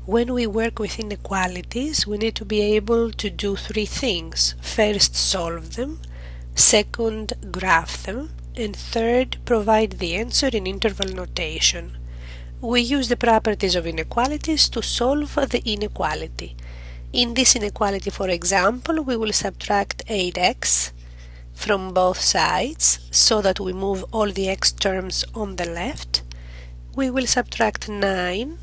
When we work with inequalities, we need to be able to do three things. First, solve them. Second, graph them. And third, provide the answer in interval notation. We use the properties of inequalities to solve the inequality. In this inequality, for example, we will subtract 8x from both sides so that we move all the x terms on the left. We will subtract 9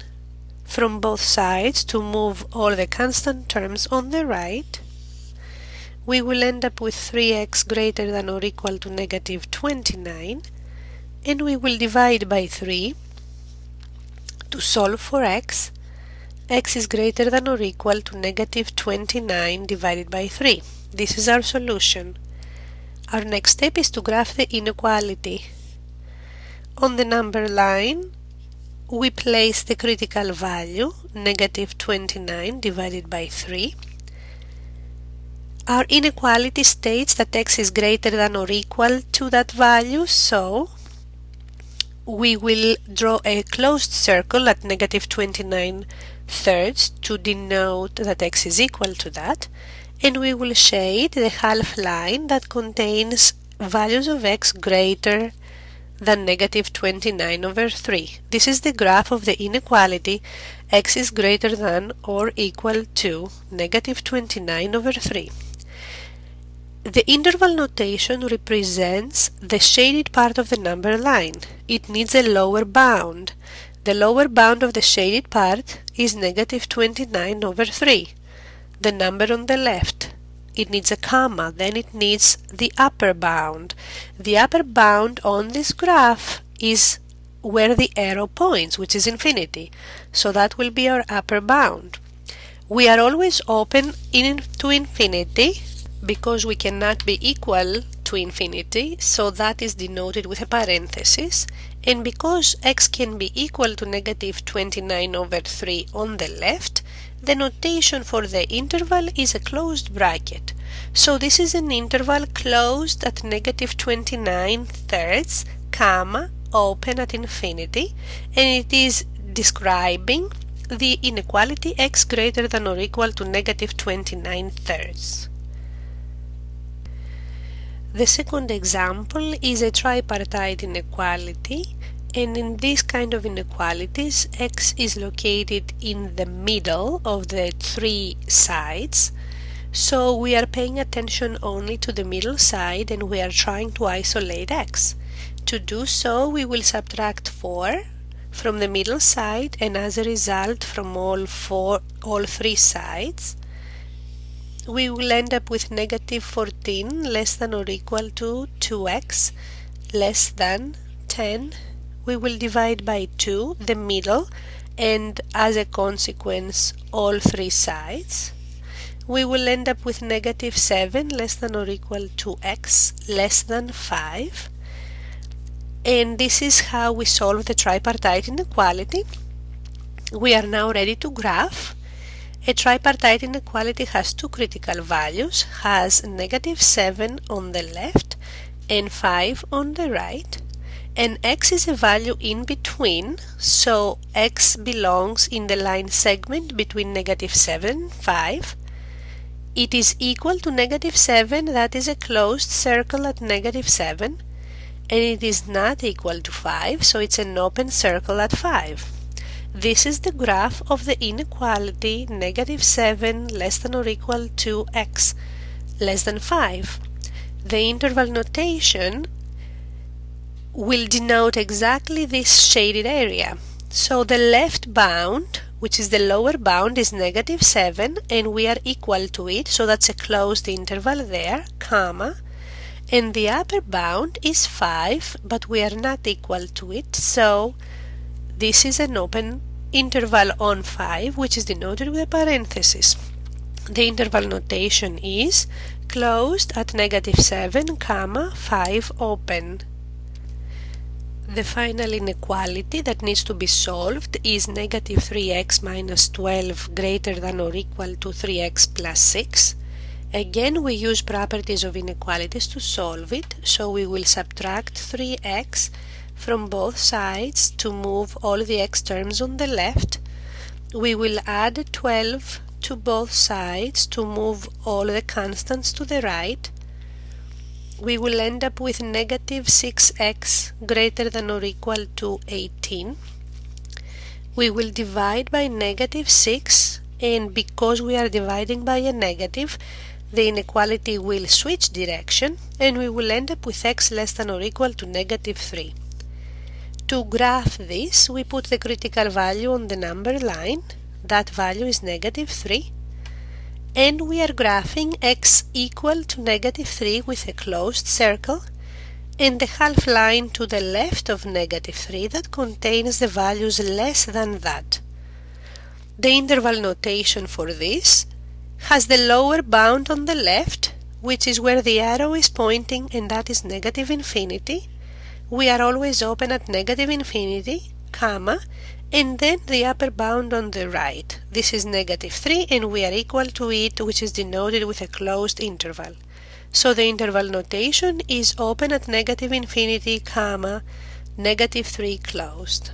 from both sides to move all the constant terms on the right. We will end up with 3x greater than or equal to negative 29, and we will divide by 3 to solve for x. X is greater than or equal to negative 29 divided by 3. This is our solution. Our next step is to graph the inequality. On the number line, we place the critical value, negative 29 divided by 3. Our inequality states that x is greater than or equal to that value, so we will draw a closed circle at negative 29 thirds to denote that x is equal to that, and we will shade the half line that contains values of x greater than negative 29 over 3. This is the graph of the inequality x is greater than or equal to negative 29 over 3. The interval notation represents the shaded part of the number line. It needs a lower bound. The lower bound of the shaded part is negative 29 over 3. The number on the left, it needs a comma, then it needs the upper bound. The upper bound on this graph is where the arrow points, which is infinity. So that will be our upper bound. We are always open to infinity because we cannot be equal to infinity, so that is denoted with a parenthesis. And because x can be equal to negative 29 over 3 on the left, the notation for the interval is a closed bracket. So this is an interval closed at negative 29 thirds, comma, open at infinity, and it is describing the inequality x greater than or equal to negative 29 thirds. The second example is a tripartite inequality, and in this kind of inequalities, x is located in the middle of the three sides. So we are paying attention only to the middle side and we are trying to isolate x. To do so, we will subtract 4 from the middle side, and as a result from all three sides, we will end up with negative 14 less than or equal to 2x less than 10. We will divide by 2 the middle and as a consequence all three sides. We will end up with negative 7 less than or equal to x less than 5. And this is how we solve the tripartite inequality. We are now ready to graph. A tripartite inequality has two critical values, has negative 7 on the left and 5 on the right, and x is a value in between, so x belongs in the line segment between negative 7 and 5. It is equal to negative 7, that is a closed circle at negative 7, and it is not equal to 5, so it's an open circle at 5. This is the graph of the inequality negative 7 less than or equal to x less than 5. The interval notation will denote exactly this shaded area. So the left bound, which is the lower bound, is negative 7 and we are equal to it, so that's a closed interval there, comma. And the upper bound is 5, but we are not equal to it, so this is an open interval on 5, which is denoted with a parenthesis. The interval notation is closed at negative 7, comma, 5 open. The final inequality that needs to be solved is negative 3x minus 12 greater than or equal to 3x plus 6. Again, we use properties of inequalities to solve it, so we will subtract 3x from both sides to move all the x terms on the left. we will add 12 to both sides to move all the constants to the right. We will end up with negative 6x greater than or equal to 18. We will divide by negative 6, and because we are dividing by a negative, the inequality will switch direction, and we will end up with x less than or equal to negative 3. To graph this, we put the critical value on the number line. That value is negative 3. And we are graphing x equal to negative 3 with a closed circle, and the half line to the left of negative 3 that contains the values less than that. The interval notation for this has the lower bound on the left, which is where the arrow is pointing, and that is negative infinity. We are always open at negative infinity, comma, and then the upper bound on the right. This is negative 3, and we are equal to it, which is denoted with a closed interval. So the interval notation is open at negative infinity, comma, negative 3 closed.